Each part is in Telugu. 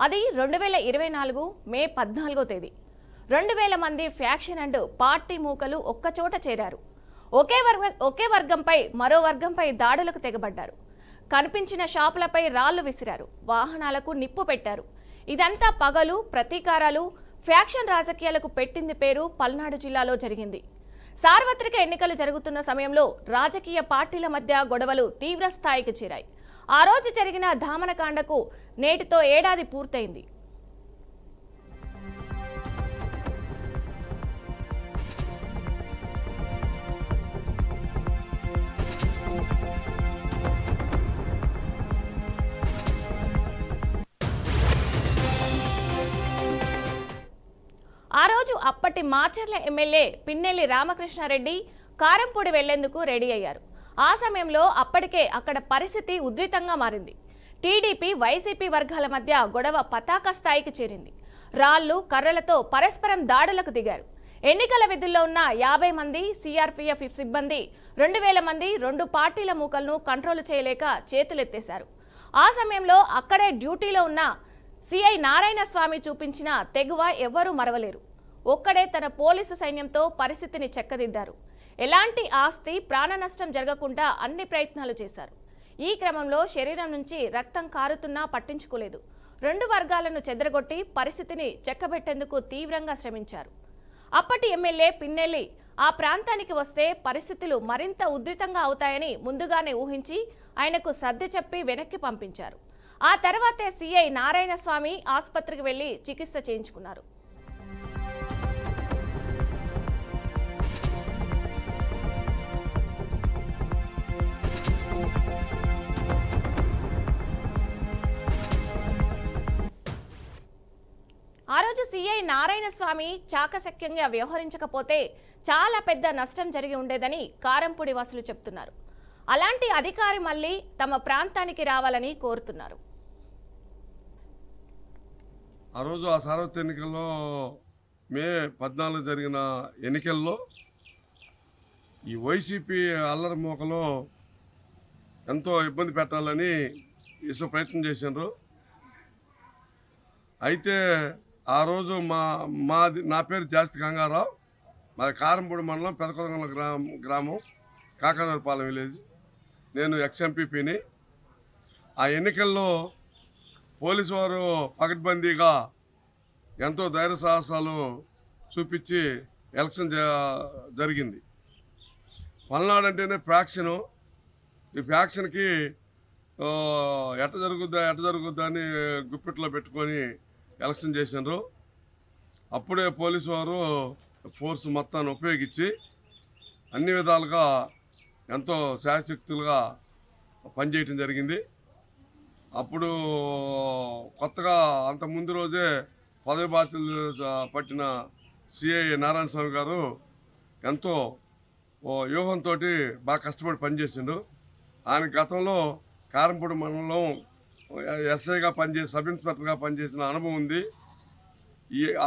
అది 2024 మే 14వ తేదీ 2000 మంది ఫ్యాక్షన్ అండ్ పార్టీ మూకలు ఒక్కచోట చేరారు. ఒకే వర్గంపై మరో వర్గంపై దాడులకు తెగబడ్డారు. కనిపించిన షాపులపై రాళ్లు విసిరారు, వాహనాలకు నిప్పు పెట్టారు. ఇదంతా పగలు, ప్రతీకారాలు, ఫ్యాక్షన్ రాజకీయాలకు పెట్టింది పేరు పల్నాడు జిల్లాలో జరిగింది. సార్వత్రిక ఎన్నికలు జరుగుతున్న సమయంలో రాజకీయ పార్టీల మధ్య గొడవలు తీవ్ర స్థాయికి చేరాయి. ఆ రోజు జరిగిన ధామనకాండకు నేటితో ఏడాది పూర్తయింది. ఆ రోజు అప్పటి మాచర్ల ఎమ్మెల్యే పిన్నెల్లి రామకృష్ణారెడ్డి కారంపూడి వెళ్లేందుకు రెడీ అయ్యారు. ఆ సమయంలో అప్పటికే అక్కడ పరిస్థితి ఉద్రిక్తంగా మారింది. టీడీపీ, వైసీపీ వర్గాల మధ్య గొడవ పతాక స్థాయికి చేరింది. రాళ్లు, కర్రలతో పరస్పరం దాడులకు దిగారు. ఎన్నికల విధుల్లో ఉన్న 50 మంది సిఆర్పీఎఫ్ సిబ్బంది, 2000 మంది రెండు పార్టీల మూకలను కంట్రోల్ చేయలేక చేతులెత్తేశారు. ఆ సమయంలో అక్కడే డ్యూటీలో ఉన్న సిఐ నారాయణ స్వామి చూపించిన తెగువ ఎవ్వరూ మరవలేరు. ఒక్కడే తన పోలీసు సైన్యంతో పరిస్థితిని చెక్కదిద్దారు. ఎలాంటి ఆస్తి, ప్రాణ నష్టం జరగకుండా అన్ని ప్రయత్నాలు చేశారు. ఈ క్రమంలో శరీరం నుంచి రక్తం కారుతున్నా పట్టించుకోలేదు. రెండు వర్గాలను చెదరగొట్టి పరిస్థితిని చెక్కబెట్టేందుకు తీవ్రంగా శ్రమించారు. అప్పటి ఎమ్మెల్యే పిన్నెల్లి ఆ ప్రాంతానికి వస్తే పరిస్థితులు మరింత ఉధృతంగా అవుతాయని ముందుగానే ఊహించి ఆయనకు సర్ది చెప్పి వెనక్కి పంపించారు. ఆ తర్వాతే సిఐ నారాయణ స్వామి ఆసుపత్రికి వెళ్లి చికిత్స చేయించుకున్నారు. ఆ రోజు సిఐ నారాయణ స్వామి చాకచక్యంగా వ్యవహరించకపోతే చాలా పెద్ద నష్టం జరిగి ఉండేదని కారంపూడి వాసులు చెప్తున్నారు. అలాంటి అధికారి మళ్ళీ తమ ప్రాంతానికి రావాలని కోరుతున్నారు. ఆ రోజు ఆ సార్వత్రిక ఎన్నికల్లో మే 14 జరిగిన ఎన్నికల్లో ఈ వైసీపీ అల్లరి మోకలో ఎంతో ఇబ్బంది పెట్టాలని ఇసు ప్రయత్నం చేశారు. అయితే ఆ రోజు నా పేరు జాస్తి గంగారావు, మాది కారంపూడి మండలం పెదకొదగల గ్రామం, కాకానూరుపాలెం విలేజ్. నేను ఎక్స్ఎంపీని. ఆ ఎన్నికల్లో పోలీసు వారు పకడ్బందీగా ఎంతో ధైర్య సాహసాలు చూపించి ఎలక్షన్ జరిగింది. పల్నాడు అంటేనే ఫ్యాక్షను. ఈ ఫ్యాక్షన్కి ఎట్ట జరుగుద్దా అని గుప్పిట్లో పెట్టుకొని ఎలక్షన్ చేసినారు. అప్పుడే పోలీసు వారు ఫోర్స్ మొత్తాన్ని ఉపయోగించి అన్ని విధాలుగా ఎంతో శాయశక్తులుగా పనిచేయటం జరిగింది. అప్పుడు కొత్తగా అంత ముందు రోజే పదవి బాధ్యతలు పట్టిన సిఐ నారాయణ స్వామి గారు ఎంతో వ్యూహంతో బాగా కష్టపడి పనిచేసిండు. ఆయన గతంలో కారంపూడి మండలం ఎస్ఐగా పనిచేసి సబ్ ఇన్స్పెక్టర్గా పనిచేసిన అనుభవం ఉంది.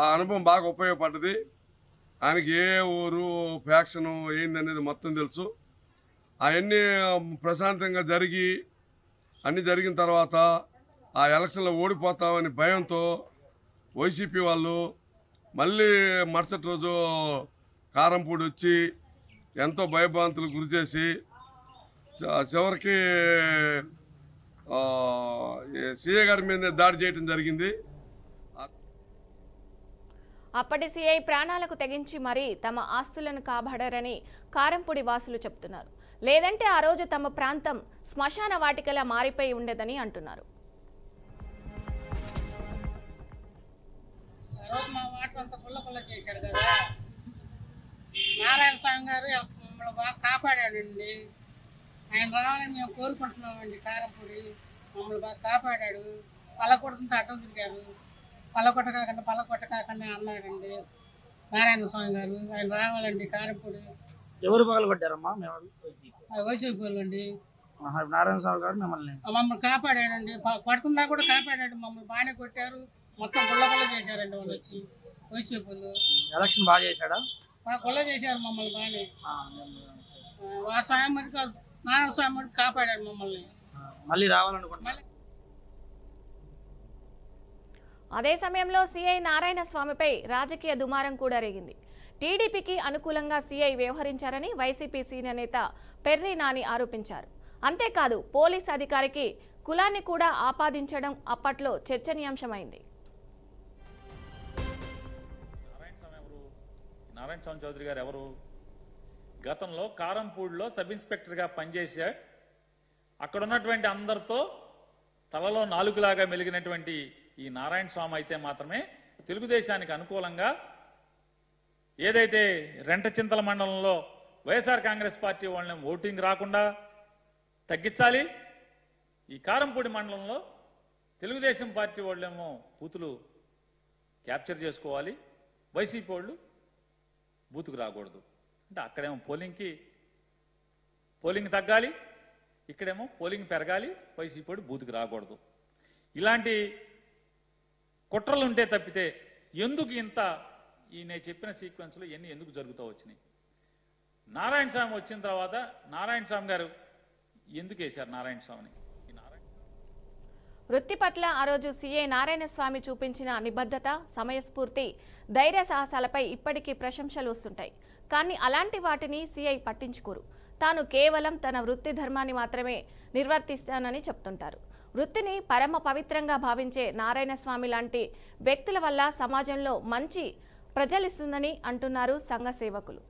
ఆ అనుభవం బాగా ఉపయోగపడ్డది. ఆయనకి ఏ ఊరు ఫ్యాక్షను ఏందనేది మొత్తం తెలుసు. అవన్నీ ప్రశాంతంగా అన్నీ జరిగిన తర్వాత ఆ ఎలక్షన్లో ఓడిపోతామని భయంతో వైసీపీ వాళ్ళు మళ్ళీ మరుసటి రోజు కారంపూడి వచ్చి ఎంతో భయభ్రాంతులకు గురి చేసి చివరికి సిఐ గారి మీద దాడి చేయడం జరిగింది. అప్పటి సిఐ ప్రాణాలకు తెగించి మరీ తమ ఆస్తులను కాపాడారని కారంపూడి వాసులు చెప్తున్నారు. లేదంటే ఆ రోజు తమ ప్రాంతం శ్మశాన వాటికలా మారిపోయి ఉండేదని అంటున్నారు. మా వాటంతా కుళ్ళ చేశారు కదా, నారాయణ స్వామి గారు మమ్మల్ని బాగా కాపాడాడండి. ఆయన రావాలని మేము కోరుకుంటున్నామండి. కారంపూడి మమ్మల్ని బాగా కాపాడాడు. పల్లకొడుతుంటే అడ్డం తిరిగారు. పల్లకొట్ట కాకుండా అన్నాడండి నారాయణ స్వామి గారు. ఆయన రావాలండి కారంపూడి. ఎవరు పగలగొట్టారమ్మా? వైసీపీ వాళ్ళు అండి. నారాయణ స్వామి గారు మమ్మల్ని కాపాడాడండి. కొడుతున్నా కూడా కాపాడాడు. మమ్మల్ని బాగానే కొట్టారు. మొత్తం గుళ్ళ చేశారండి వాళ్ళు వచ్చి వైసీపీ వాళ్ళు. ఎలక్షన్ బాగా చేశాడా? గుళ్ళ చేశారు మమ్మల్ని బాగానే. ఆ స్వామి మరికి నారాయణ స్వామి మరికి కాపాడాడు మమ్మల్ని. మళ్ళీ రావాలనుకుంటున్నా. అదే సమయంలో సీఐ నారాయణ స్వామిపై రాజకీయ దుమారం కూడా రేగింది. టీడీపీకి అనుకూలంగా సీఐ వ్యవహరించారని వైసీపీ సీనియర్ నేత పెర్రి నాని ఆరోపించారు. అంతేకాదు పోలీస్ అధికారికి కులాన్ని కూడా ఆపాదించడం అప్పట్లో చర్చనీయాంశమైంది. నారాయణ స్వామి చౌదరి గారు ఎవరు? గతంలో కారంపూడిలో సబ్ ఇన్స్పెక్టర్గా పనిచేశాడు. అక్కడ ఉన్నటువంటి అందరితో తలలో నాలుగులాగా మెలిగినటువంటి ఈ నారాయణ స్వామి అయితే మాత్రమే తెలుగుదేశానికి అనుకూలంగా ఏదైతే రెంటచింతల మండలంలో వైఎస్ఆర్ కాంగ్రెస్ పార్టీ వాళ్ళని ఓటింగ్ రాకుండా తగ్గించాలి, ఈ కారంపూడి మండలంలో తెలుగుదేశం పార్టీ వాళ్ళేమో బూతులు క్యాప్చర్ చేసుకోవాలి, వైసీపీ వాళ్ళు బూతుకు రాకూడదు. అంటే అక్కడేమో పోలింగ్ తగ్గాలి, ఇక్కడేమో పోలింగ్ పెరగాలి, వైసీపీ వాడు బూతుకు రాకూడదు. ఇలాంటి కుట్రలు ఉంటే తప్పితే ఎందుకు ఇంత నేను చెప్పిన సీక్వెన్స్లో ఇవన్నీ ఎందుకు జరుగుతూ వచ్చినాయి? నారాయణ స్వామి వచ్చిన తర్వాత నారాయణ స్వామి గారు ఎందుకు వేశారు నారాయణ స్వామిని? వృత్తి పట్ల ఆ రోజు సీఐ నారాయణ స్వామి చూపించిన నిబద్ధత, సమయస్ఫూర్తి, ధైర్య సాహసాలపై ఇప్పటికీ ప్రశంసలు వస్తుంటాయి. కానీ అలాంటి వాటిని సీఐ పట్టించుకోరు. తాను కేవలం తన వృత్తి ధర్మాన్ని మాత్రమే నిర్వర్తిస్తానని చెప్తుంటారు. వృత్తిని పరమ పవిత్రంగా భావించే నారాయణ స్వామి లాంటి వ్యక్తుల వల్ల సమాజంలో మంచి ప్రజలిస్తుందని అంటున్నారు సంఘ సేవకులు.